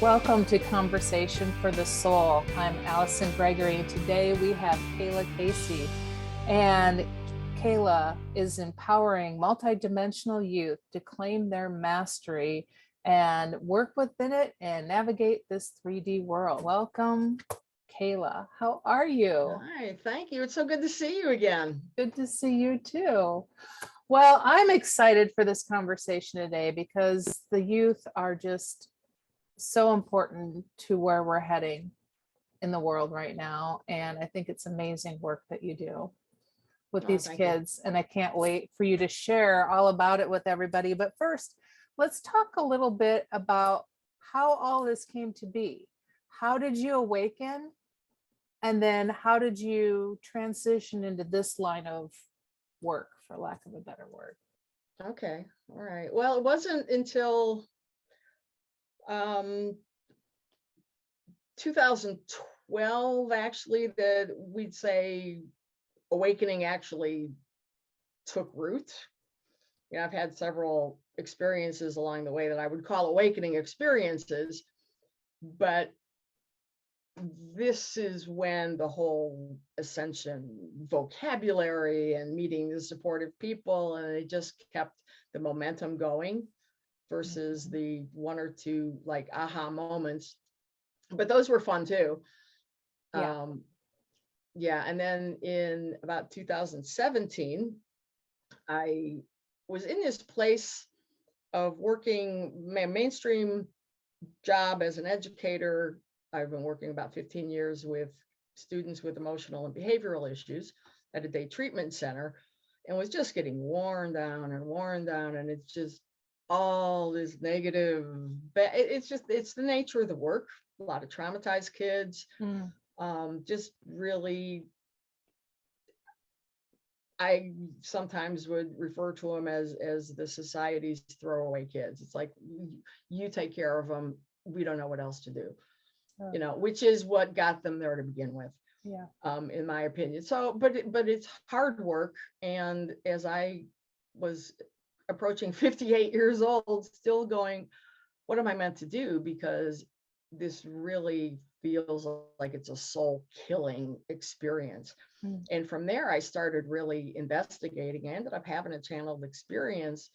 Welcome to Conversation for the Soul. I'm Alleson Gregary, and today we have Kaylaa Kayce. And Kayla is empowering multidimensional youth to claim their mastery and work within it and navigate this 3D world. Welcome, Kayla. How are you? Hi, thank you. It's so good to see you again. Good to see you too. Well, I'm excited for this conversation today because the youth are just so important to where we're heading in the world right now. And I think it's amazing work that you do with these Thank you. kids. And I can't wait for you to share all about it with everybody. But first, let's talk a little bit about how all this came to be. How did you awaken? And then how did you transition into this line of work, for lack of a better word? Okay, all right. Well, it wasn't until 2012 actually that we'd say awakening actually took root. You know, I've had several experiences along the way that I would call awakening experiences, but this is when the whole ascension vocabulary and meeting the supportive people, and it just kept the momentum going versus the one or two like aha moments. But those were fun too. Yeah. Yeah. And then in about 2017, I was in this place of working my mainstream job as an educator. I've been working about 15 years with students with emotional and behavioral issues at a day treatment center, and was just getting worn down. And it's just all this negative, it's the nature of the work. A lot of traumatized kids, just really, I sometimes would refer to them as the society's throwaway kids. It's like, you take care of them. We don't know what else to do. You know, which is what got them there to begin with. Yeah. In my opinion. So, but it's hard work. And as I was approaching 58 years old, still going, what am I meant to do? Because this really feels like it's a soul killing experience. And from there, I started really investigating. I ended up having a channeled experience,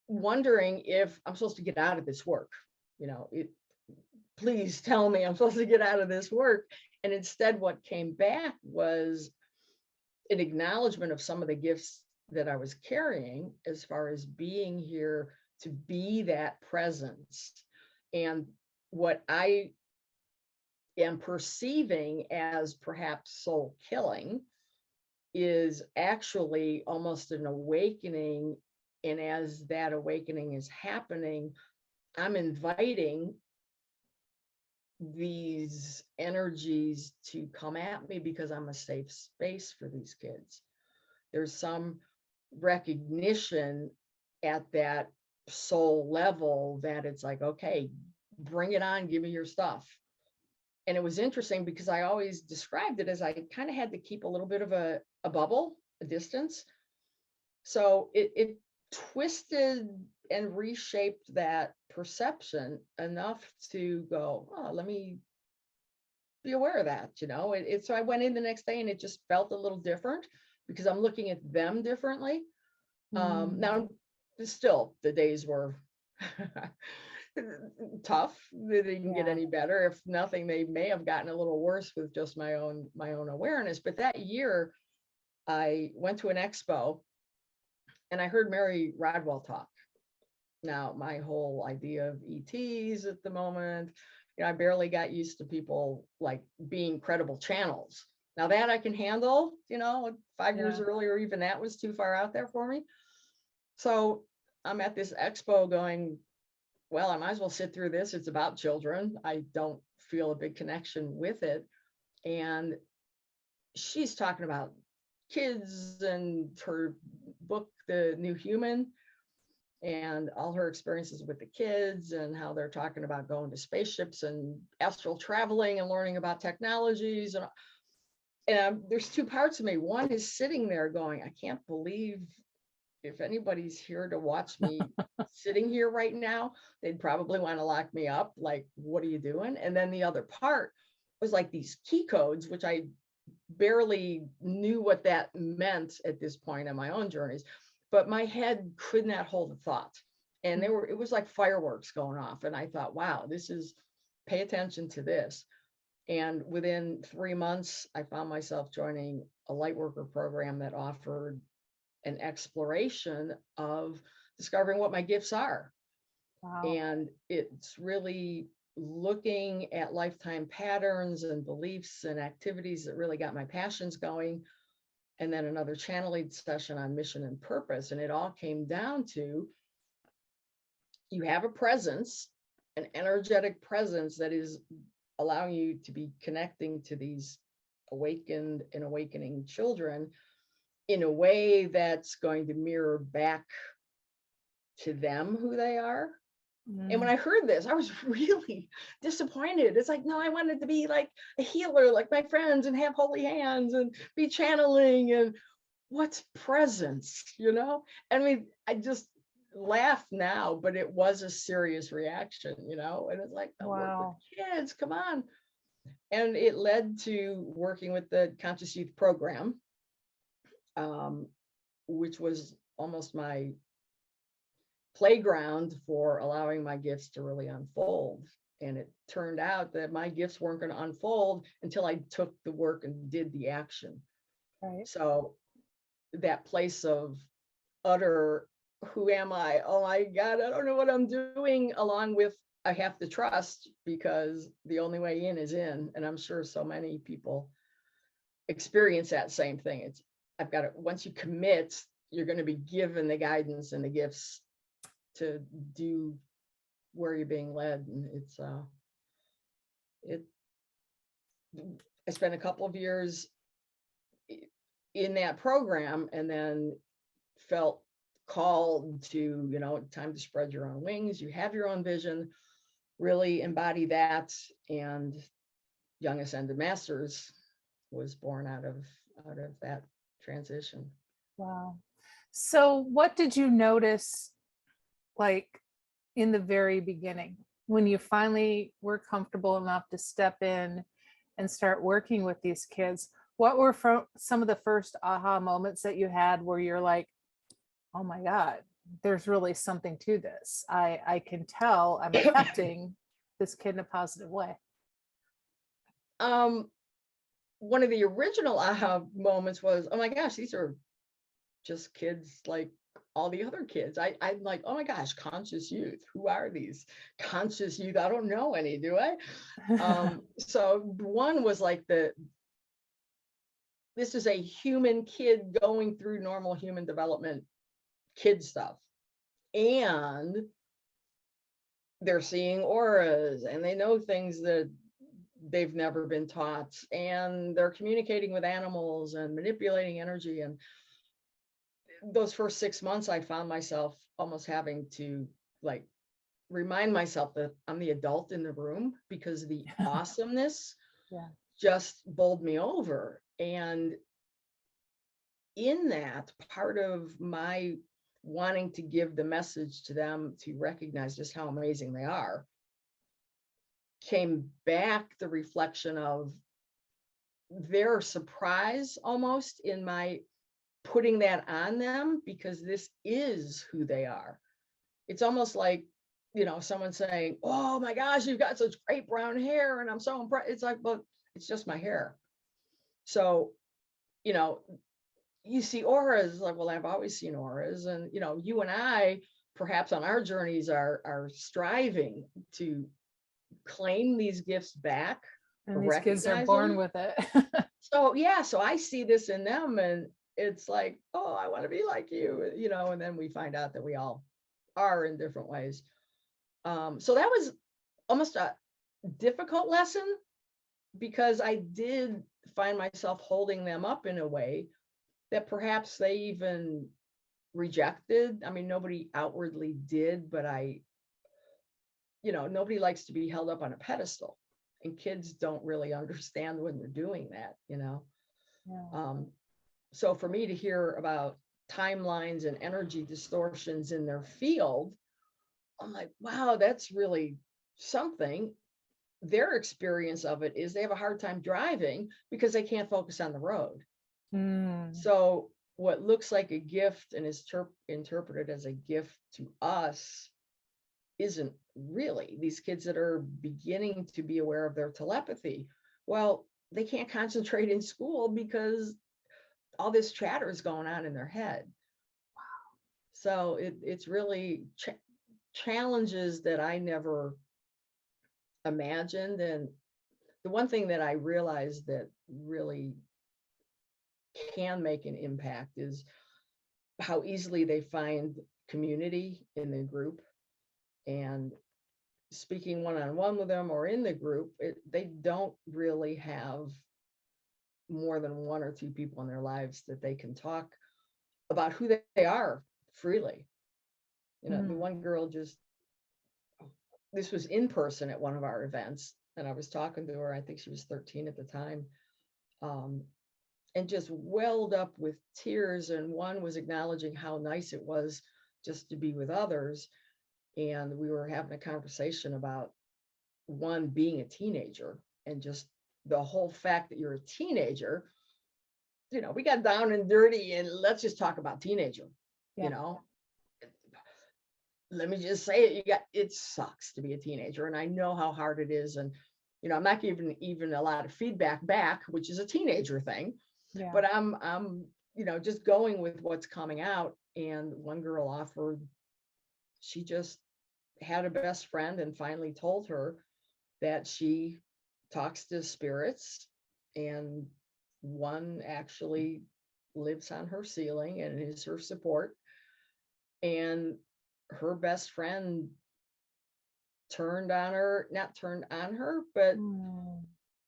wondering if I'm supposed to get out of this work. You know, please tell me I'm supposed to get out of this work. And instead, what came back was an acknowledgement of some of the gifts that I was carrying as far as being here to be that presence. And what I am perceiving as perhaps soul killing is actually almost an awakening. And as that awakening is happening, I'm inviting these energies to come at me because I'm a safe space for these kids. There's some recognition at that soul level that it's like, okay, bring it on, give me your stuff. And it was interesting because I always described it as I kind of had to keep a little bit of a bubble, a distance. So it twisted and reshaped that perception enough to go, oh, let me be aware of that, you know. So I went in the next day and it just felt a little different because I'm looking at them differently. Now, still, the days were tough. They didn't get any better. If nothing, they may have gotten a little worse with just my own awareness. But that year, I went to an expo and I heard Mary Rodwell talk. Now, my whole idea of ETs at the moment, you know, I barely got used to people like being credible channels. Now that I can handle, you know, 5 years earlier, even that was too far out there for me. So I'm at this expo going, well, I might as well sit through this. It's about children. I don't feel a big connection with it. And she's talking about kids and her book, The New Human, and all her experiences with the kids and how they're talking about going to spaceships and astral traveling and learning about technologies. And there's two parts of me. One is sitting there going, I can't believe if anybody's here to watch me sitting here right now, they'd probably want to lock me up. Like, what are you doing? And then the other part was like these key codes, which I barely knew what that meant at this point in my own journeys, but my head could not hold a thought. And it was like fireworks going off. And I thought, wow, pay attention to this. And within 3 months, I found myself joining a light worker program that offered an exploration of discovering what my gifts are. Wow. And it's really looking at lifetime patterns and beliefs and activities that really got my passions going. And then another channeling session on mission and purpose. And it all came down to, you have a presence, an energetic presence that is allowing you to be connecting to these awakened and awakening children in a way that's going to mirror back to them who they are. And when I heard this, I was really disappointed. It's like, no, I wanted to be like a healer, like my friends, and have holy hands and be channeling. And what's presence, you know? I mean, I just laugh now, but it was a serious reaction, you know? And it's like, I work with kids, come on. And it led to working with the Conscious Youth Program, which was almost my playground for allowing my gifts to really unfold. And it turned out that my gifts weren't going to unfold until I took the work and did the action. Right. So that place of utter, who am I? Oh my God, I don't know what I'm doing, along with I have to trust, because the only way in is in. And I'm sure so many people experience that same thing. It's, I've got to, once you commit, you're going to be given the guidance and the gifts to do where you're being led. And it's I spent a couple of years in that program, and then felt called to, you know, time to spread your own wings. You have your own vision, really embody that. And Young Ascended Masters was born out of that transition. Wow. So what did you notice, like, in the very beginning, when you finally were comfortable enough to step in and start working with these kids? What were some of the first aha moments that you had where you're like, oh my God, there's really something to this. I can tell I'm affecting this kid in a positive way. One of the original aha moments was, oh my gosh, these are just kids like all the other kids. I'm like, oh my gosh, conscious youth. Who are these conscious youth? I don't know any, do I? So one was like this is a human kid going through normal human development kid stuff. And they're seeing auras, and they know things that they've never been taught, and they're communicating with animals and manipulating energy. And those first 6 months, I found myself almost having to like remind myself that I'm the adult in the room, because the awesomeness just bowled me over. And in that, part of my wanting to give the message to them to recognize just how amazing they are, came back the reflection of their surprise almost in my putting that on them, because this is who they are. It's almost like, you know, someone saying, oh my gosh, you've got such great brown hair, and I'm so impressed. It's like, but it's just my hair. So, you know, you see auras, like, well, I've always seen auras. And, you know, you and I, perhaps on our journeys, are striving to claim these gifts back. And these kids are born with it. So, yeah, so I see this in them, and it's like, oh, I want to be like you, you know, and then we find out that we all are in different ways. So that was almost a difficult lesson, because I did find myself holding them up in a way that perhaps they even rejected. I mean, nobody outwardly did, but you know, nobody likes to be held up on a pedestal, and kids don't really understand when you're doing that, you know. So for me to hear about timelines and energy distortions in their field. I'm like, wow, that's really something. Their experience of it is they have a hard time driving because they can't focus on the road. So what looks like a gift and is interpreted as a gift to us isn't really. These kids that are beginning to be aware of their telepathy, well, they can't concentrate in school because all this chatter is going on in their head. So it's really challenges that I never imagined. And the one thing that I realized that really can make an impact is how easily they find community in the group. And speaking one-on-one with them or in the group, they don't really have more than one or two people in their lives that they can talk about who they are freely. You know, the one girl this was in person at one of our events, and I was talking to her. I think she was 13 at the time, and just welled up with tears. And one was acknowledging how nice it was just to be with others. And we were having a conversation about one being a teenager and just the whole fact that you're a teenager. You know, we got down and dirty, and let's just talk about teenager. You know, let me just say it, it sucks to be a teenager, and I know how hard it is. And you know, I'm not giving even a lot of feedback back, which is a teenager thing. But I'm you know, just going with what's coming out. And one girl offered, she just had a best friend and finally told her that she talks to spirits, and one actually lives on her ceiling and is her support. And her best friend not turned on her, but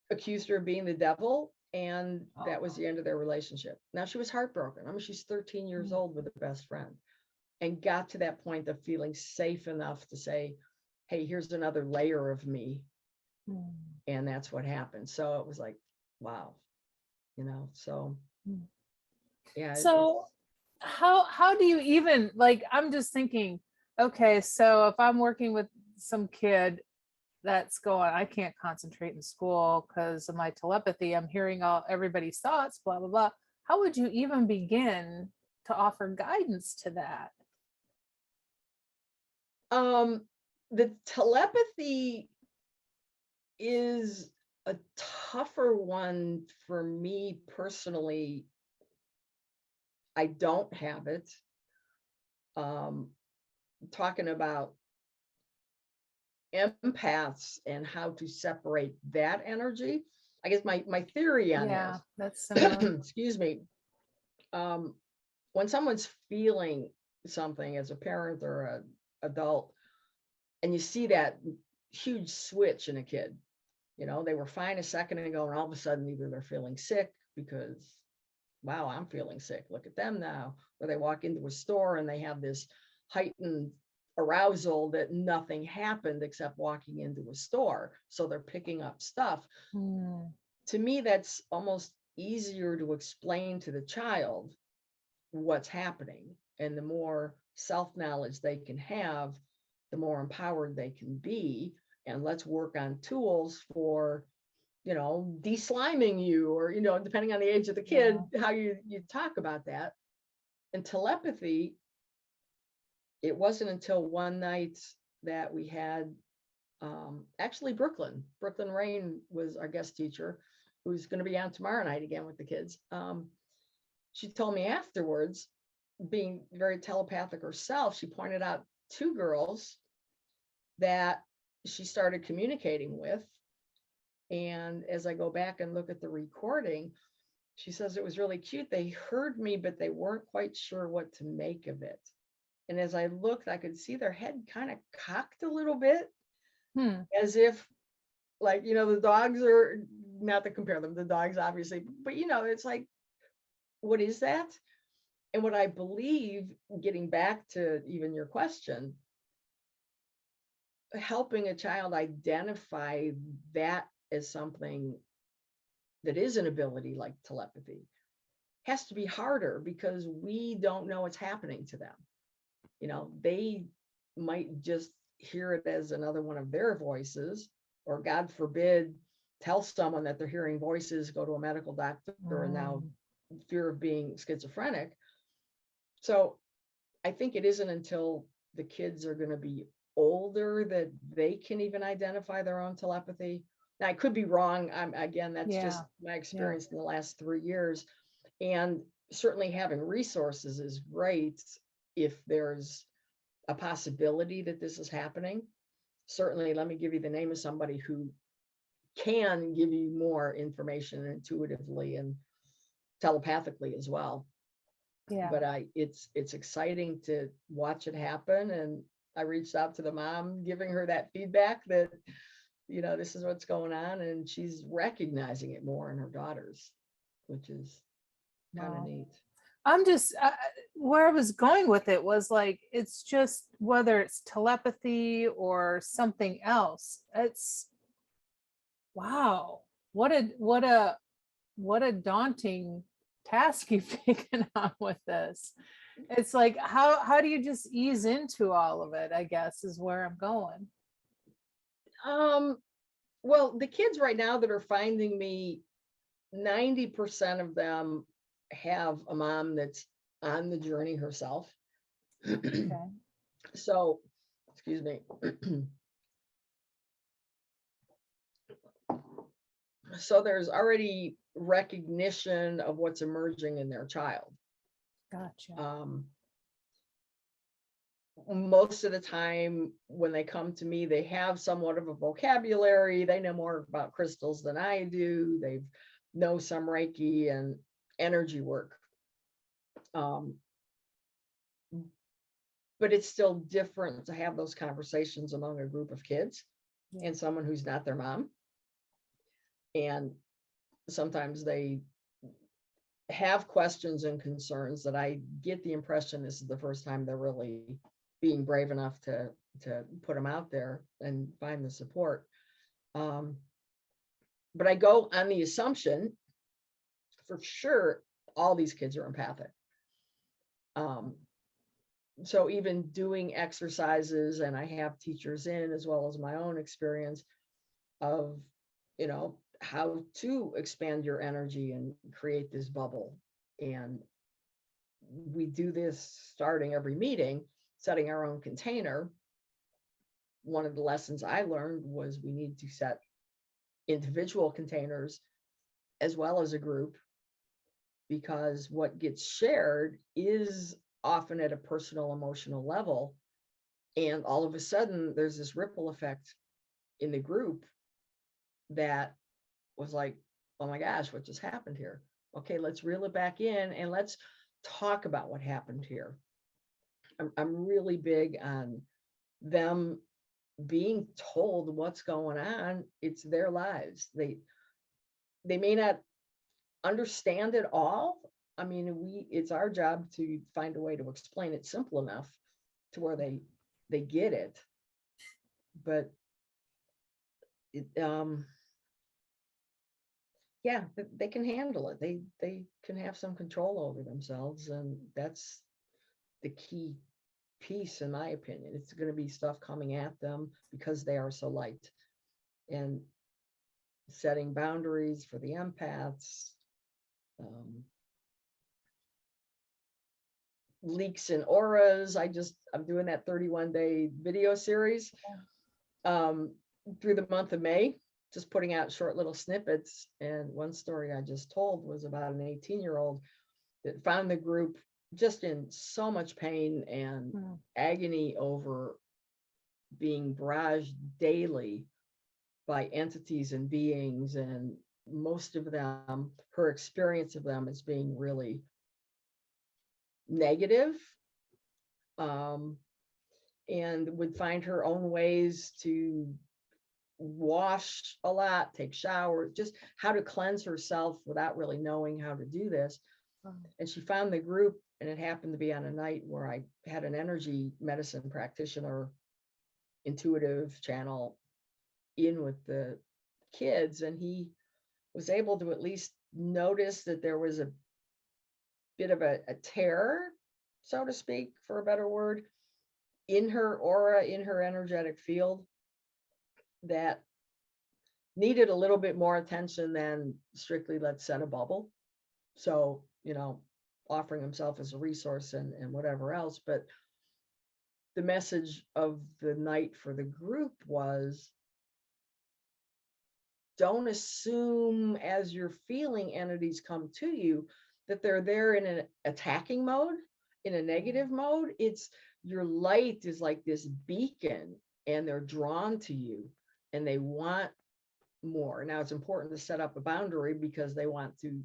accused her of being the devil. And that was the end of their relationship. Now she was heartbroken. I mean, she's 13 years old with a best friend, and got to that point of feeling safe enough to say, hey, here's another layer of me. And that's what happened. So it was like, wow, you know, so yeah. So how do you even, like, I'm just thinking, okay, so if I'm working with some kid that's going, I can't concentrate in school because of my telepathy, I'm hearing everybody's thoughts, blah blah blah, how would you even begin to offer guidance to that? The telepathy is a tougher one for me personally. I don't have it. Talking about empaths and how to separate that energy, I guess my theory on that's similar. excuse me, when someone's feeling something as a parent or an adult, and you see that huge switch in a kid, you know, they were fine a second ago, and all of a sudden either they're feeling sick because, wow, I'm feeling sick, look at them now, or they walk into a store and they have this heightened arousal that nothing happened except walking into a store, so they're picking up stuff. To me, that's almost easier to explain to the child what's happening. And the more self-knowledge they can have, the more empowered they can be. And let's work on tools for, you know, de-sliming you, or, you know, depending on the age of the kid, how you talk about that. And telepathy, it wasn't until one night that we had, actually Brooklyn Rain was our guest teacher, who's going to be on tomorrow night again with the kids. She told me afterwards, being very telepathic herself, she pointed out two girls that she started communicating with. And as I go back and look at the recording, she says it was really cute. They heard me, but they weren't quite sure what to make of it. And as I looked, I could see their head kind of cocked a little bit, as if, like, you know, the dogs are, not to compare them to dogs, obviously, but, you know, it's like, what is that? And what I believe, getting back to even your question, helping a child identify that as something that is an ability like telepathy, has to be harder because we don't know what's happening to them. You know, they might just hear it as another one of their voices, or God forbid, tell someone that they're hearing voices, go to a medical doctor, and now fear of being schizophrenic. So I think it isn't until the kids are going to be older that they can even identify their own telepathy. Now, I could be wrong. Again, that's just my experience in the last 3 years. And certainly having resources is great if there's a possibility that this is happening. Certainly, let me give you the name of somebody who can give you more information intuitively and telepathically as well. But it's exciting to watch it happen. And I reached out to the mom, giving her that feedback that, you know, this is what's going on, and she's recognizing it more in her daughters, which is kind of neat. I'm just where I was going with it was like, it's just whether it's telepathy or something else. It's wow, what a daunting task you've taken on with this. It's like, how do you just ease into all of it, I guess, is where I'm going. Well, the kids right now that are finding me, 90% of them have a mom that's on the journey herself. Okay. So, excuse me. So there's already recognition of what's emerging in their child. Gotcha. Most of the time when they come to me, they have somewhat of a vocabulary. They know more about crystals than I do. They know some Reiki and energy work. But it's still different to have those conversations among a group of kids and someone who's not their mom. And sometimes they have questions and concerns that I get the impression this is the first time they're really being brave enough to put them out there and find the support. But I go on the assumption, for sure, all these kids are empathic. So even doing exercises, and I have teachers in, as well as my own experience of, you know, how to expand your energy and create this bubble. And we do this starting every meeting, setting our own container. One of the lessons I learned was we need to set individual containers as well as a group, because what gets shared is often at a personal, emotional level. And all of a sudden, there's this ripple effect in the group that was like, oh my gosh, what just happened here? Okay, let's reel it back in and let's talk about what happened here. I'm really big on them being told what's going on. It's their lives. They may not understand it all. I mean, it's our job to find a way to explain it simple enough to where they get it. But yeah, they can handle it. They can have some control over themselves, and that's the key piece, in my opinion. It's going to be stuff coming at them because they are so light, and setting boundaries for the empaths. Leaks and auras. I'm doing that 31-day video series through the month of May, just putting out short little snippets. And one story I just told was about an 18-year-old that found the group just in so much pain and agony over being barraged daily by entities and beings, and most of them, her experience of them as being really negative, and would find her own ways to wash a lot, take showers, just how to cleanse herself without really knowing how to do this. And she found the group, and it happened to be on a night where I had an energy medicine practitioner, intuitive channel in with the kids, and he was able to at least notice that there was a bit of a tear, so to speak, for a better word, in her aura, in her energetic field, that needed a little bit more attention than strictly let's set a bubble. So, offering himself as a resource and whatever else. But the message of the night for the group was, don't assume as you're feeling entities come to you that they're there in an attacking mode, in a negative mode. It's your light is like this beacon, and they're drawn to you and they want more. Now, it's important to set up a boundary because they want to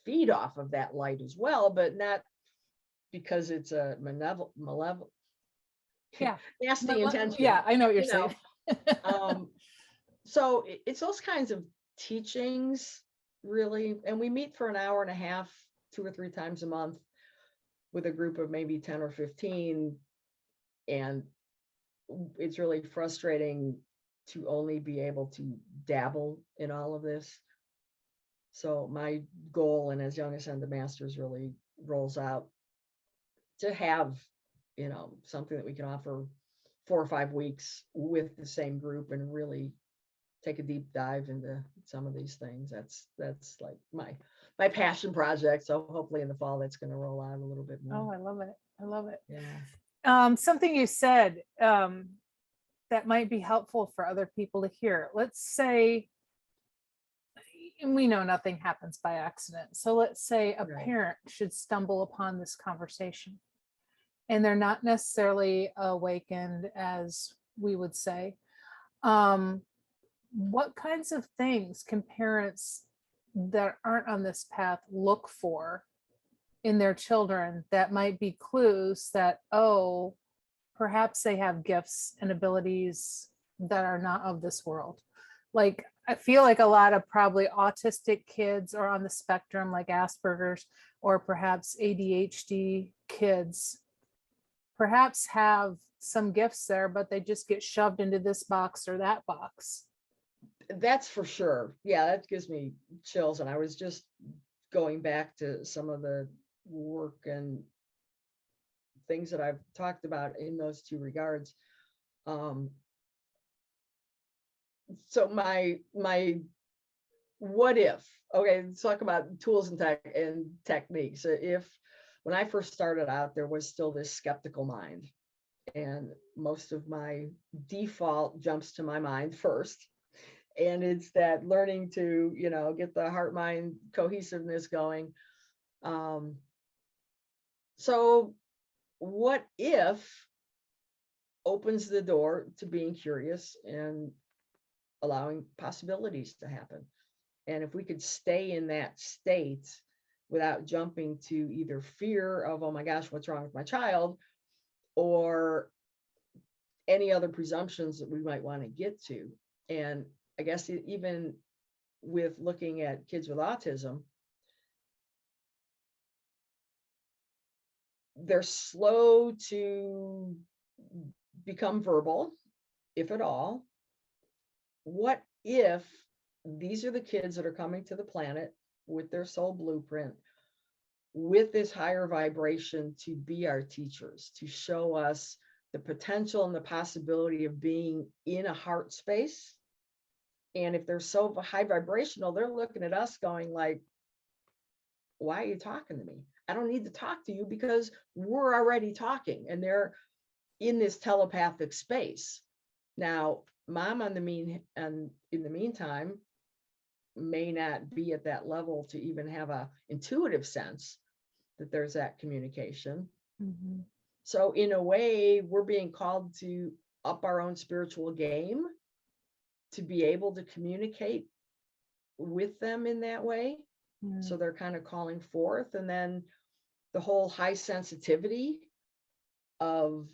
feed off of that light as well, but not because it's a malevolent, Yeah. nasty intention. Yeah, I know what you're saying. So it's those kinds of teachings, really. And we meet for an hour and a half, 2 or 3 times a month with a group of maybe 10 or 15. And it's really frustrating to only be able to dabble in all of this. So my goal, and as Young Ascended Masters really rolls out, to have, something that we can offer 4 or 5 weeks with the same group and really take a deep dive into some of these things. That's like my passion project. So hopefully in the fall that's going to roll out a little bit more. Oh, I love it. I love it. Yeah. Something you said that might be helpful for other people to hear. Let's say, and we know nothing happens by accident. So let's say a Right. parent should stumble upon this conversation and they're not necessarily awakened, as we would say. What kinds of things can parents that aren't on this path look for in their children that might be clues that, oh, perhaps they have gifts and abilities that are not of this world? Like, I feel like a lot of probably autistic kids or on the spectrum, like Asperger's or perhaps ADHD kids, perhaps have some gifts there, but they just get shoved into this box or that box. That's for sure. Yeah, that gives me chills. And I was just going back to some of the work and things that I've talked about in those 2 regards. So my what if, okay, let's talk about tools and techniques. If when I first started out, there was still this skeptical mind, and most of my default jumps to my mind first. And it's that learning to, get the heart mind cohesiveness going. So what if opens the door to being curious and allowing possibilities to happen? And if we could stay in that state without jumping to either fear of, oh my gosh, what's wrong with my child, or any other presumptions that we might want to get to. And I guess even with looking at kids with autism, they're slow to become verbal, if at all. What if these are the kids that are coming to the planet with their soul blueprint, with this higher vibration to be our teachers, to show us the potential and the possibility of being in a heart space? And if they're so high vibrational, they're looking at us going like, why are you talking to me? I don't need to talk to you because we're already talking. And they're in this telepathic space. Now, mom in the meantime, may not be at that level to even have a intuitive sense that there's that communication. Mm-hmm. So in a way, we're being called to up our own spiritual game to be able to communicate with them in that way. Mm. So they're kind of calling forth. And then the whole high sensitivity of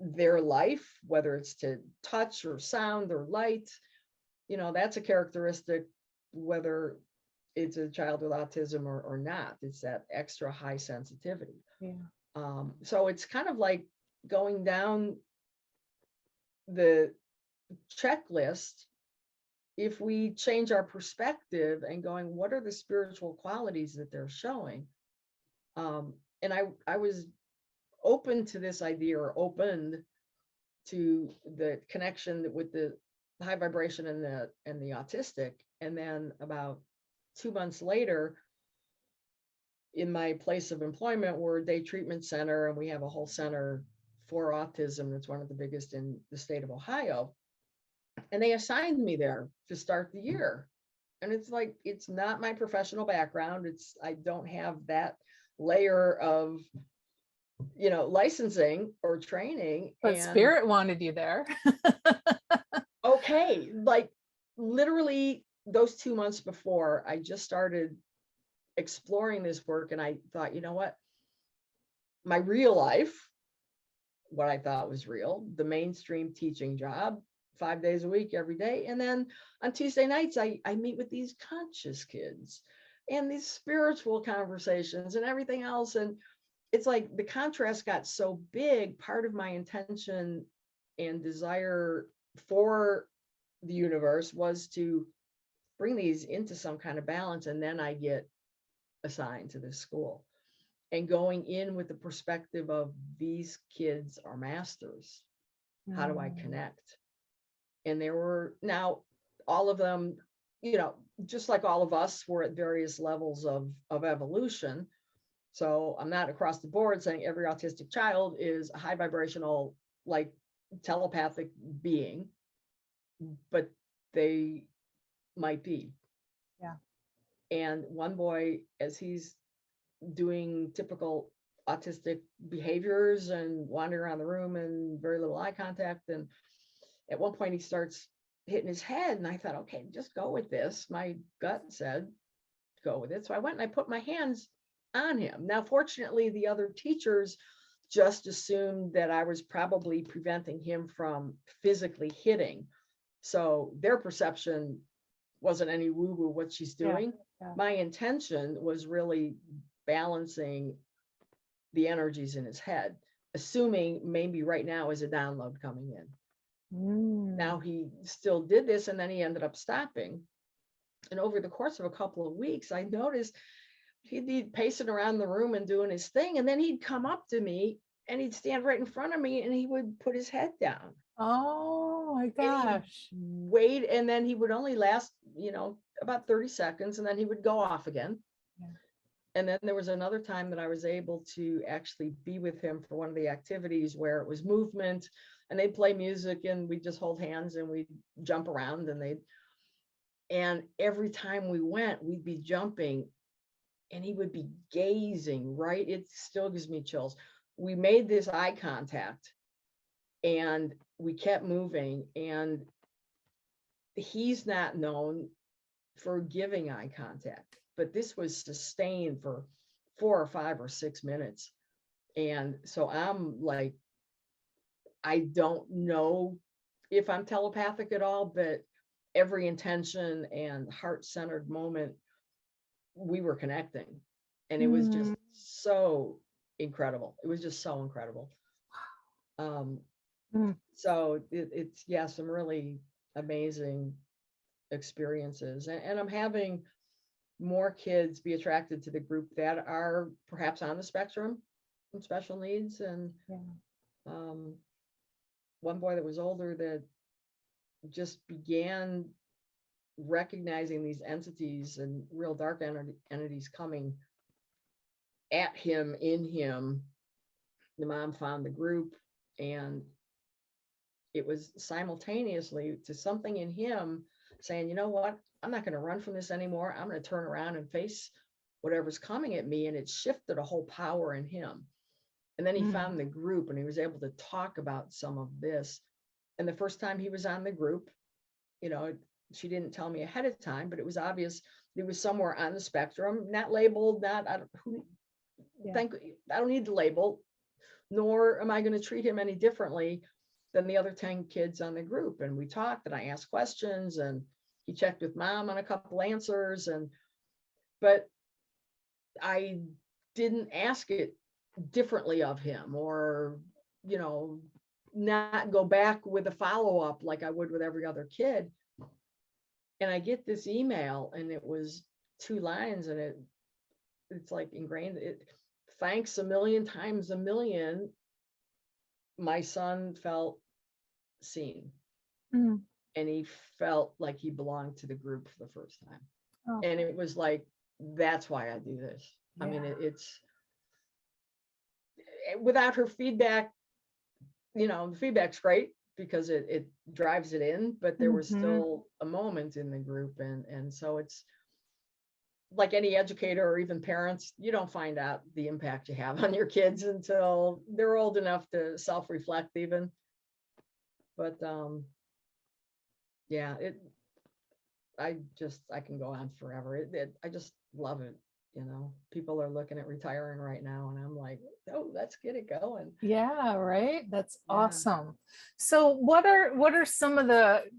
their life, whether it's to touch or sound or light, that's a characteristic, whether it's a child with autism or not. It's that extra high sensitivity. Yeah. So it's kind of like going down the checklist. If we change our perspective and going, what are the spiritual qualities that they're showing? And I was open to this idea, or opened to the connection with the high vibration and the autistic. And then about 2 months later, in my place of employment, we're a day treatment center, and we have a whole center for autism. It's one of the biggest in the state of Ohio. And they assigned me there to start the year. And it's like, it's not my professional background. I don't have that layer of, licensing or training. But And spirit wanted you there. okay, like literally those 2 months before, I just started exploring this work, and I thought, you know what? My real life, what I thought was real, the mainstream teaching job, 5 days a week, every day. And then on Tuesday nights, I meet with these conscious kids and these spiritual conversations and everything else. And it's like the contrast got so big. Part of my intention and desire for the universe was to bring these into some kind of balance. And then I get assigned to this school, and going in with the perspective of, these kids are masters. How do I connect? And there were, now all of them, just like all of us, were at various levels of evolution. So I'm not across the board saying every autistic child is a high vibrational, like telepathic being, but they might be. Yeah. And one boy, as he's doing typical autistic behaviors and wandering around the room and very little eye contact, and at one point he starts hitting his head, and I thought, okay, just go with this. My gut said go with it. So I went and I put my hands on him. Now, fortunately, the other teachers just assumed that I was probably preventing him from physically hitting. So their perception wasn't any woo-woo what she's doing. Yeah. My intention was really balancing the energies in his head, assuming maybe right now is a download coming in. Now he still did this, and then he ended up stopping. And over the course of a couple of weeks, I noticed he'd be pacing around the room and doing his thing. And then he'd come up to me and he'd stand right in front of me, and he would put his head down. Oh my gosh. Wait, and then he would only last, about 30 seconds, and then he would go off again. Yeah. And then there was another time that I was able to actually be with him for one of the activities where it was movement, and they'd play music, and we'd just hold hands and we'd jump around, and every time we went, we'd be jumping, and he would be gazing, right? It still gives me chills. We made this eye contact, and we kept moving, and he's not known for giving eye contact, but this was sustained for 4 or 5 or 6 minutes. And so I'm like, I don't know if I'm telepathic at all, but every intention and heart-centered moment, we were connecting. And it was just so incredible. It was just so incredible. So it's, yeah, some really amazing experiences. And I'm having more kids be attracted to the group that are perhaps on the spectrum and special needs. And one boy that was older that just began recognizing these entities and real dark entities coming at him, in him. The mom found the group, and it was simultaneously to something in him saying, you know what, I'm not going to run from this anymore. I'm going to turn around and face whatever's coming at me. And it shifted a whole power in him. And then he found the group, and he was able to talk about some of this. And the first time he was on the group, she didn't tell me ahead of time, but it was obvious he was somewhere on the spectrum, not labeled, I don't need the label, nor am I going to treat him any differently than the other 10 kids on the group. And we talked, and I asked questions, and he checked with mom on a couple answers, but I didn't ask it differently of him, or, not go back with a follow-up like I would with every other kid. And I get this email, and it was 2 lines, and it's like ingrained. thanks a million times a million, my son felt seen. Mm. And he felt like he belonged to the group for the first time. Oh, And it was like, that's why I do this. I mean, yeah. it's without her feedback, the feedback's great because it drives it in, but there was Mhm. still a moment in the group. And so it's like any educator or even parents, you don't find out the impact you have on your kids until they're old enough to self-reflect even. But yeah, I can go on forever. I just love it. People are looking at retiring right now, and I'm like, oh, let's get it going. Yeah, right. That's Yeah. awesome. So what are some of the,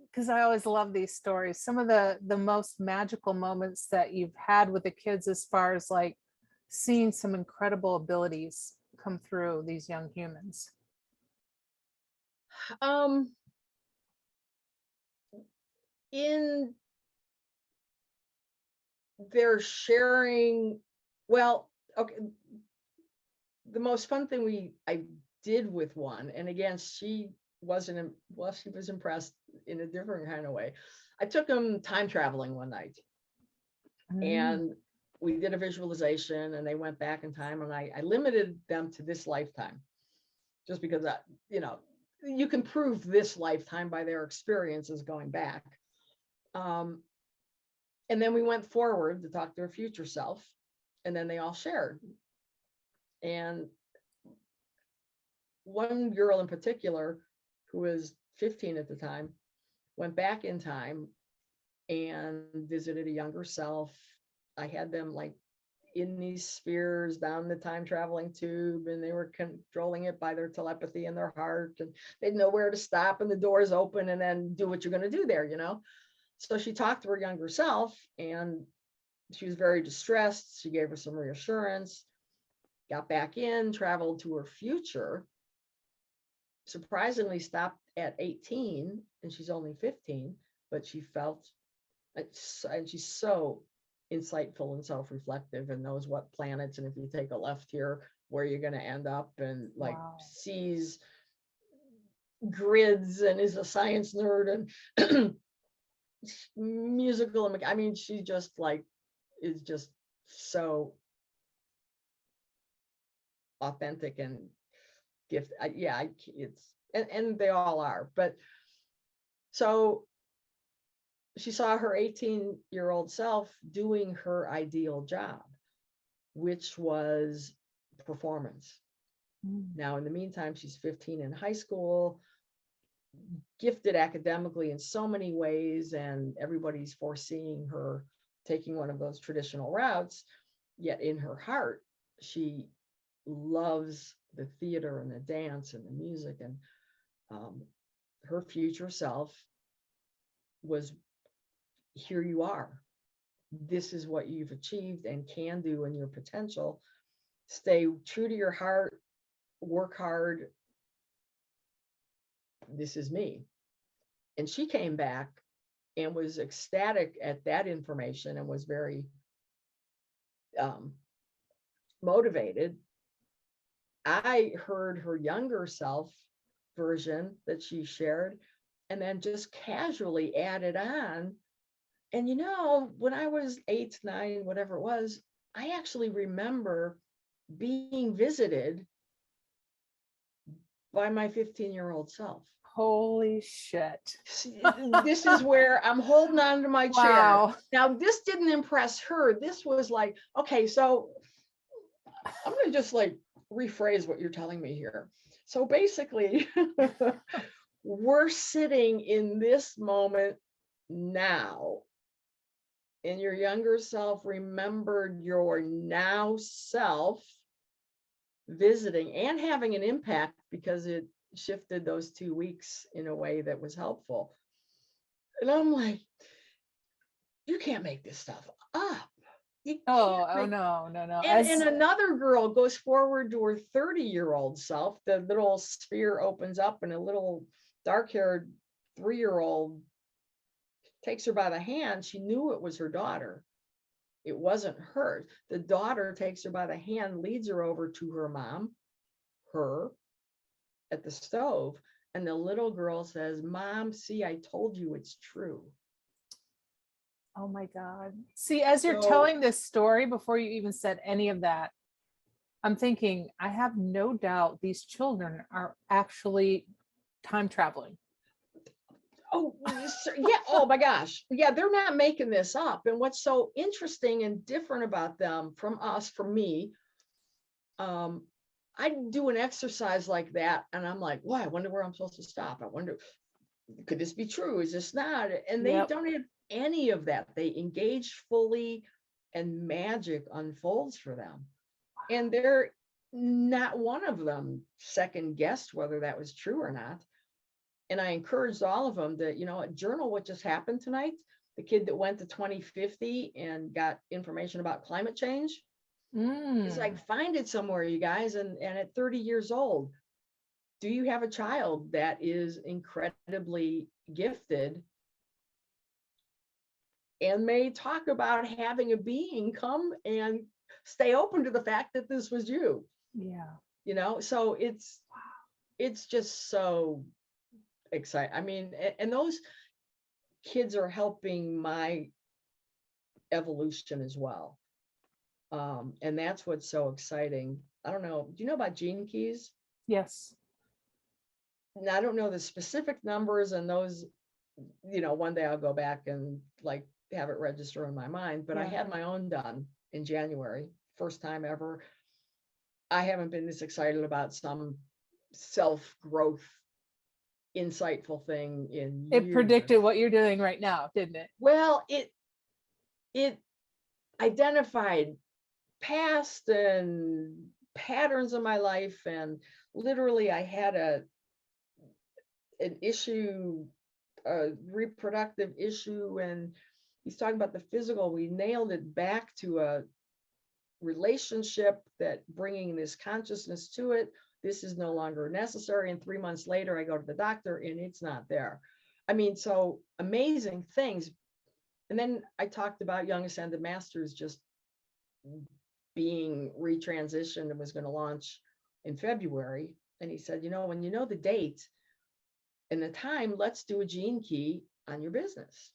because I always love these stories, some of the most magical moments that you've had with the kids as far as like seeing some incredible abilities come through these young humans? Um, in their sharing, well, okay, the most fun thing I did with one, and again, she wasn't, well, she was impressed in a different kind of way. I took them time traveling one night, Mm. and we did a visualization, and they went back in time, and I limited them to this lifetime, just because you can prove this lifetime by their experiences going back. And then we went forward to talk to their future self, and then they all shared. And one girl in particular, who was 15 at the time, went back in time and visited a younger self. I had them like in these spheres down the time traveling tube, and they were controlling it by their telepathy in their heart, and they'd know where to stop and the doors open and then do what you're going to do there. So she talked to her younger self, and she was very distressed. She gave her some reassurance, got back in, traveled to her future, surprisingly stopped at 18, and she's only 15, but she felt, and she's so insightful and self-reflective and knows what planets, and if you take a left here, where you're going to end up, and like Wow. sees grids and is a science nerd and musical. I mean, she just like is just so authentic and gift. It's and they all are. But so she saw her 18-year-old self doing her ideal job, which was performance. Mm. Now, in the meantime, she's 15 in high school, gifted academically in so many ways, and everybody's foreseeing her taking one of those traditional routes. Yet in her heart, she loves the theater and the dance and the music. And her future self was, here you are. This is what you've achieved and can do in your potential. Stay true to your heart, work hard. This is me. And she came back and was ecstatic at that information and was very motivated. I heard her younger self version that she shared, and then just casually added on. And when I was 8, 9, whatever it was, I actually remember being visited by my 15-year-old self. Holy shit. This is where I'm holding on to my chair. Wow. Now, this didn't impress her. This was like, okay, so I'm going to just like rephrase what you're telling me here. So basically, we're sitting in this moment now, and your younger self remembered your now self visiting and having an impact because it shifted those 2 weeks in a way that was helpful. And I'm like, you can't make this stuff up. Oh, no. And another girl goes forward to her 30-year-old self. The little sphere opens up, and a little dark-haired 3-year-old takes her by the hand. She knew it was her daughter. It wasn't hers. The daughter takes her by the hand, leads her over to her mom, her, at the stove. And the little girl says, Mom, see, I told you it's true. Oh my God. See, as you're So, telling this story, before you even said any of that, I'm thinking, I have no doubt these children are actually time traveling. oh, yeah. Oh my gosh. Yeah, they're not making this up. And what's so interesting and different about them from us, from me, I do an exercise like that and I'm like, well, I wonder where I'm supposed to stop. I wonder, could this be true? Is this not? And they Yep. don't have any of that. They engage fully and magic unfolds for them. And they're not one of them second guessed whether that was true or not. And I encouraged all of them to, journal what just happened tonight. The kid that went to 2050 and got information about climate change. It's like, find it somewhere, you guys. And at 30 years old, do you have a child that is incredibly gifted and may talk about having a being come and stay open to the fact that this was you? Yeah. So it's just so exciting. I mean, and those kids are helping my evolution as well. And that's what's so exciting. I don't know. Do you know about gene keys? Yes. Now, I don't know the specific numbers and those, one day I'll go back and like have it register in my mind, but I had my own done in January, first time ever. I haven't been this excited about some self-growth, insightful thing in It years. predicted what you're doing right now, didn't it? Well, it identified past and patterns in my life, and literally I had an issue, a reproductive issue, and he's talking about the physical. We nailed it back to a relationship that bringing this consciousness to it. This is no longer necessary. And 3 months later, I go to the doctor and it's not there. I mean, so amazing things. And then I talked about Young Ascended Masters just being retransitioned and was going to launch in February. And he said, when you know the date and the time, let's do a gene key on your business.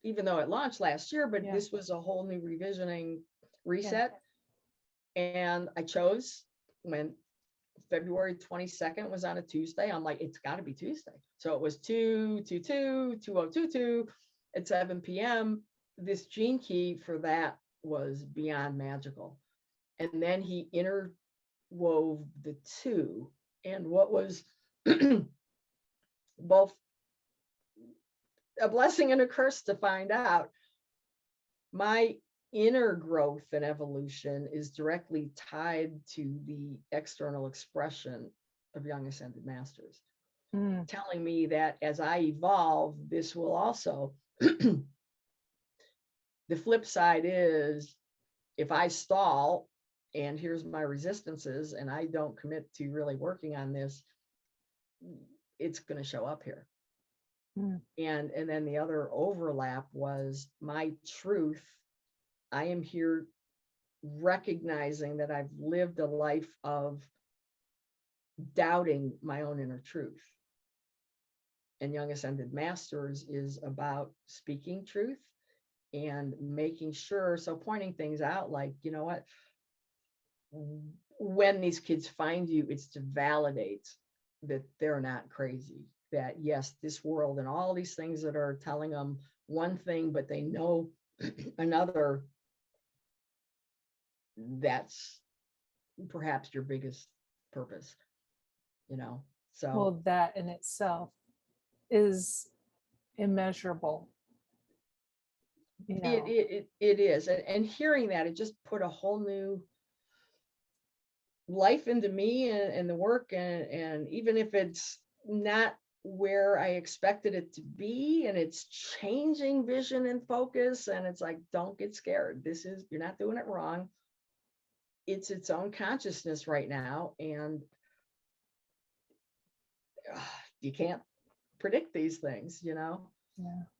Even though it launched last year, but this was a whole new revisioning reset. And I chose when February 22nd was on a Tuesday. I'm like, it's got to be Tuesday. So it was 2022 at 7 p.m. This gene key for that was beyond magical. And then he interwove the two. And what was both a blessing and a curse to find out, my inner growth and evolution is directly tied to the external expression of Young Ascended Masters, telling me that as I evolve, this will also. The flip side is if I stall and here's my resistances and I don't commit to really working on this, it's going to show up here. And then the other overlap was my truth. I am here recognizing that I've lived a life of doubting my own inner truth. And Young Ascended Masters is about speaking truth and making sure, so pointing things out like, you know what, when these kids find you, it's to validate that they're not crazy, that yes, this world and all these things that are telling them one thing, but they know another, that's perhaps your biggest purpose, so. Well, that in itself is immeasurable. It is. And hearing that, it just put a whole new life into me and the work. And even if it's not where I expected it to be, and it's changing vision and focus, and it's like, don't get scared. You're not doing it wrong. It's its own consciousness right now. And you can't predict these things, Yeah.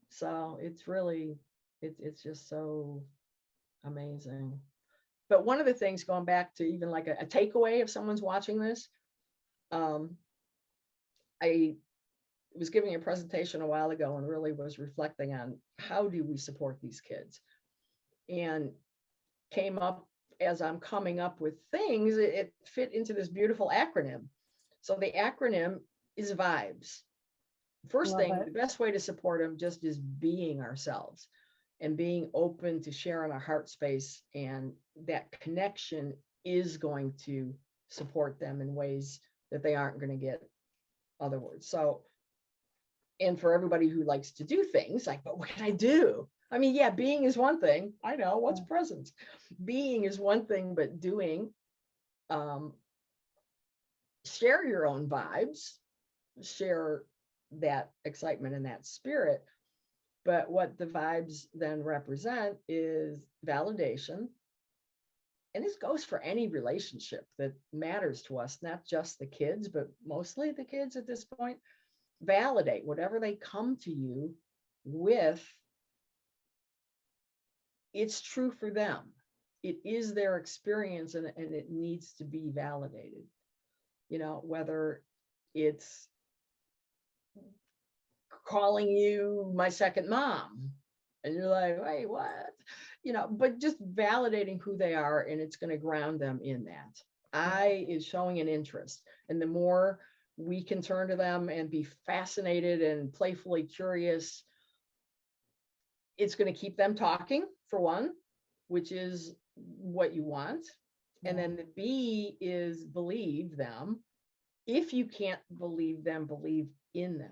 So it's really, it's just so Amazing. But one of the things, going back to even like a takeaway, if someone's watching this, I was giving a presentation a while ago and really was reflecting on how do we support these kids, and came up, as I'm coming up with things, it fit into this beautiful acronym. So the acronym is vibes. First thing, the best way to support them just is being ourselves and being open to sharing our heart space, and that connection is going to support them in ways that they aren't going to get other words. So, and for everybody who likes to do things like, but what can I do? I mean, yeah, being is one thing. I know what's presence. Being is one thing, but doing, share your own vibes, share that excitement and that spirit. But what the vibes then represent is validation. And this goes for any relationship that matters to us, not just the kids, but mostly the kids at this point. Validate whatever they come to you with. It's true for them. It is their experience, and it needs to be validated. You know, whether it's calling you my second mom, and you're like, wait, what? You know, but just validating who they are, and it's going to ground them in that. I is showing an interest. And the more we can turn to them and be fascinated and playfully curious, it's going to keep them talking, for one, which is what you want. And then the B is believe them. If you can't believe them, believe in them.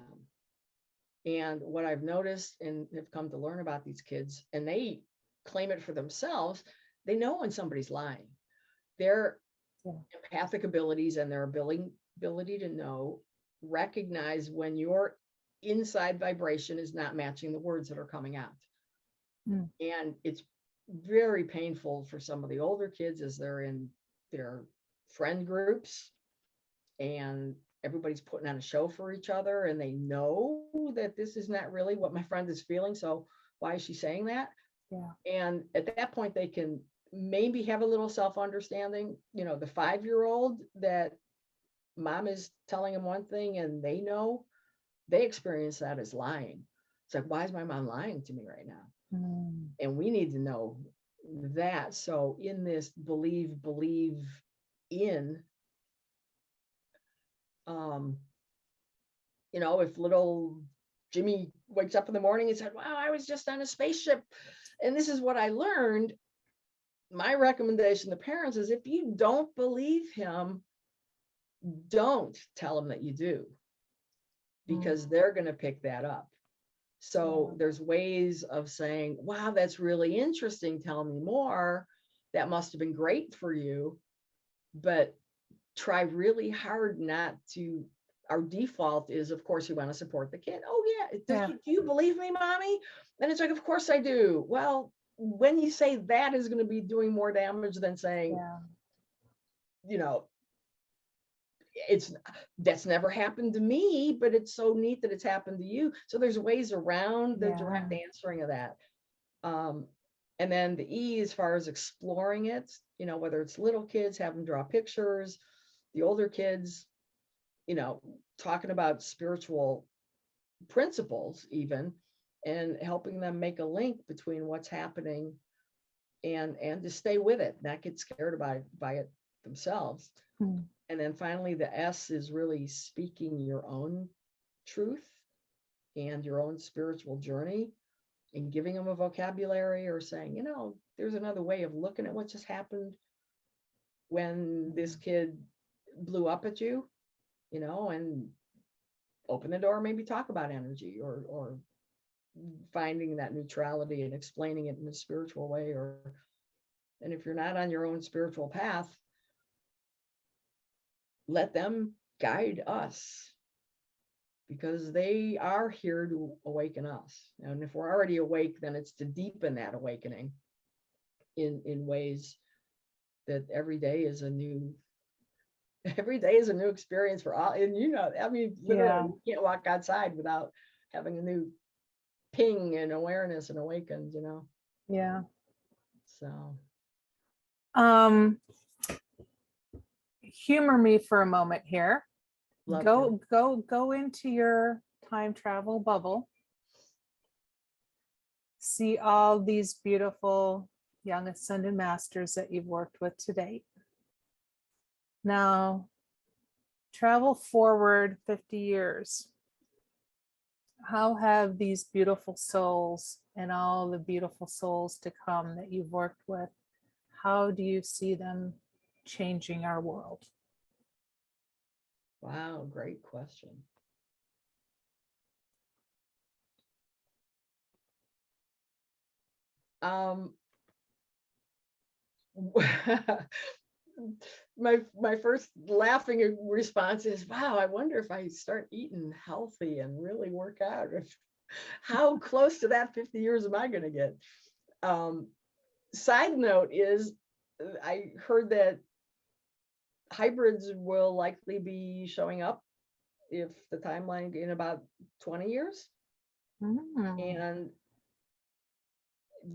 And what I've noticed and have come to learn about these kids, and they claim it for themselves, they know when somebody's lying. Their empathic abilities and their ability to know, recognize when your inside vibration is not matching the words that are coming out. And it's very painful for some of the older kids as they're in their friend groups and everybody's putting on a show for each other, and they know that this is not really what my friend is feeling. So why is she saying that? And at that point, they can maybe have a little self-understanding. You know, the 5-year-old that mom is telling them one thing and they know, they experience that as lying. It's like, why is my mom lying to me right now? And we need to know that. So in this believe in, you know, if little Jimmy wakes up in the morning and said, wow, I was just on a spaceship and this is what I learned, my recommendation to parents is, if you don't believe him, don't tell him that you do, because they're going to pick that up. So there's ways of saying, wow, that's really interesting. Tell me more. That must have been great for you. But try really hard not to. Our default is, of course, you want to support the kid. Oh, yeah. Do you believe me, mommy? And it's like, of course I do. Well, when you say that is going to be doing more damage than saying, you know, that's never happened to me, but it's so neat that it's happened to you. So there's ways around the direct answering of that. And then the E, as far as exploring it, you know, whether it's little kids, have them draw pictures, the older kids, you know, talking about spiritual principles even, and helping them make a link between what's happening and to stay with it, not get scared by it themselves. And then finally, the S is really speaking your own truth and your own spiritual journey, and giving them a vocabulary, or saying, you know, there's another way of looking at what just happened when this kid blew up at you, you know, and open the door, maybe talk about energy, or finding that neutrality and explaining it in a spiritual way. And if you're not on your own spiritual path, let them guide us, because they are here to awaken us. And if we're already awake, then it's to deepen that awakening in ways that every day is a new experience for all. And, you know, I mean, literally, you can't walk outside without having a new ping and awareness and awakened, you know? So Humor me for a moment here. love Go to. go into your time travel bubble. See all these beautiful young ascended masters that you've worked with to date. Now, travel forward 50 years. How have these beautiful souls and all the beautiful souls to come that you've worked with, how do you see them changing our world? Wow, great question. My first laughing response is, wow, I wonder if I start eating healthy and really work out, how close to that 50 years am I going to get? Side note is, I heard that hybrids will likely be showing up if the timeline in about 20 years. And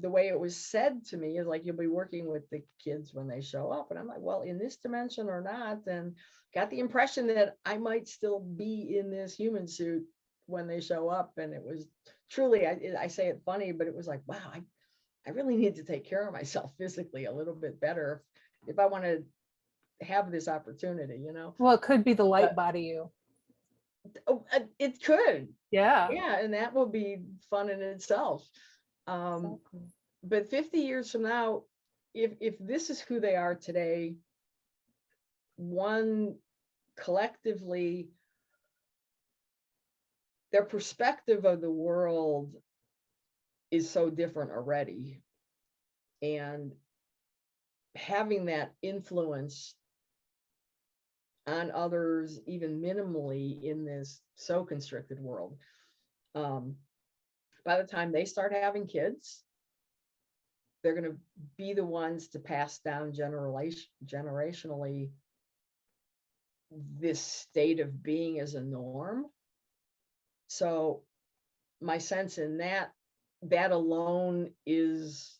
the way it was said to me is like, you'll be working with the kids when they show up. And I'm like, well, in this dimension or not, and got the impression that I might still be in this human suit when they show up. And it was truly, I say it funny, but it was like, wow, I really need to take care of myself physically a little bit better if I want to have this opportunity, you know? Well, it could be the light body you. Oh, it could. Yeah. Yeah. And that will be fun in itself. Exactly. But 50 years from now, if this is who they are today, one, collectively, their perspective of the world is so different already. And having that influence on others, even minimally, in this so constricted world, by the time they start having kids, they're going to be the ones to pass down generationally this state of being as a norm. So my sense in that alone is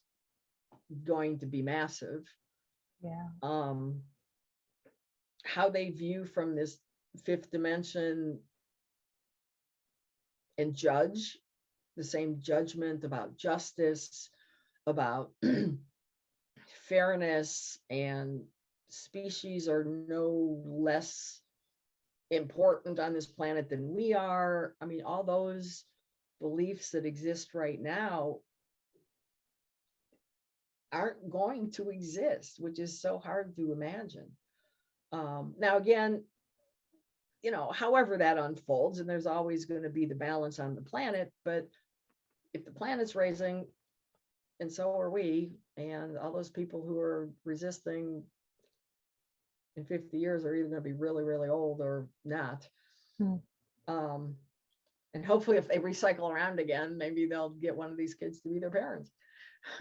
going to be massive. Yeah. How they view from this fifth dimension and judge the same judgment about justice, about fairness, and species are no less important on this planet than we are. I mean, all those beliefs that exist right now aren't going to exist, which is so hard to imagine. Now, again, you know, however that unfolds, and there's always going to be the balance on the planet, but if the planet's raising, and so are we, and all those people who are resisting in 50 years are either going to be really, really old or not. And hopefully if they recycle around again, maybe they'll get one of these kids to be their parents.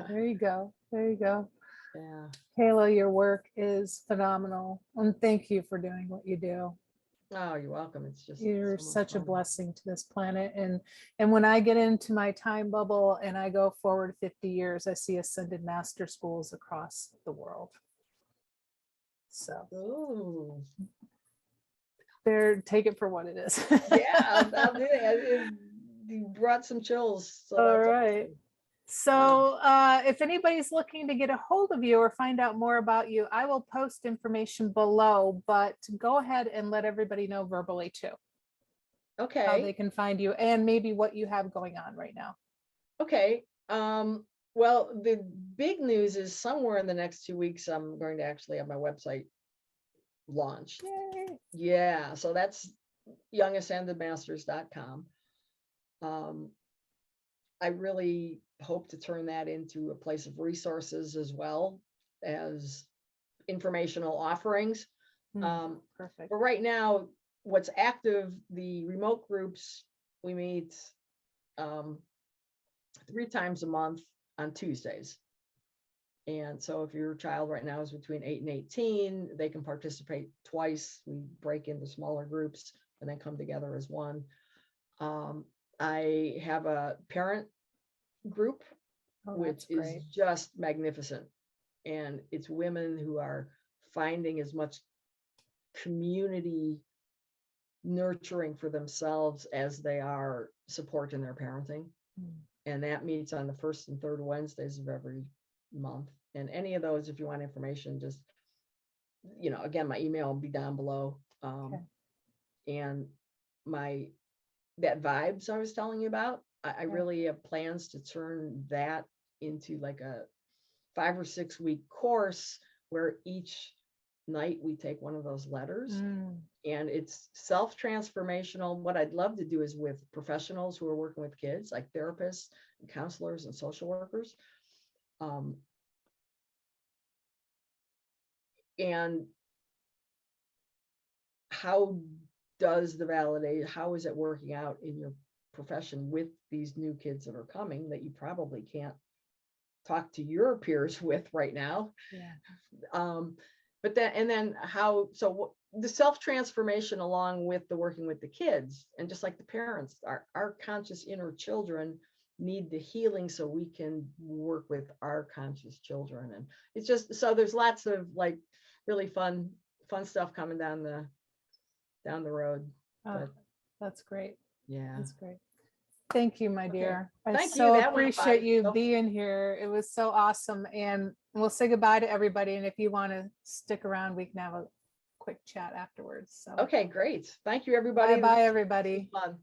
There you go. There you go. Yeah. Kayla, your work is phenomenal. And thank you for doing what you do. Oh, you're welcome. It's just You're so such a fun. blessing to this planet. And when I get into my time bubble and I go forward 50 years, I see ascended master schools across the world. So Ooh. take it for what it is. Yeah, I'll do it. You brought some chills. So All that's right. awesome. So if anybody's looking to get a hold of you or find out more about you, I will post information below, but go ahead and let everybody know verbally too. Okay. How they can find you and maybe what you have going on right now. Okay. Well, the big news is somewhere in the next 2 weeks, I'm going to actually have my website launched. Yay. Yeah. So that's youngascendedmasters.com. I really hope to turn that into a place of resources as well as informational offerings. Perfect. But right now, what's active, the remote groups, we meet 3 times a month on Tuesdays. And so if your child right now is between 8 and 18, they can participate twice. We break into smaller groups and then come together as one. I have a parent group, which is just magnificent. and it's women who are finding as much community nurturing for themselves as they are supporting their parenting. And that meets on the first and third Wednesdays of every month. And any of those, if you want information, just, again, my email will be down below. And that vibes I was telling you about, I really have plans to turn that into like a 5 or 6 week course where each night we take one of those letters, and it's self-transformational. What I'd love to do is with professionals who are working with kids, like therapists and counselors and social workers. And how does the validate, how is it working out in your profession with these new kids that are coming that you probably can't talk to your peers with right now? But then how, so the self-transformation along with the working with the kids, and just like the parents, our conscious inner children need the healing so we can work with our conscious children. And it's just, so there's lots of like really fun stuff coming down the road. That's great. Yeah, that's great. Thank you, my dear. I Thank so you. appreciate you being here. It was so awesome. And we'll say goodbye to everybody. And if you want to stick around, we can have a quick chat afterwards. So okay, great. Thank you, everybody. Bye, everybody. Fun.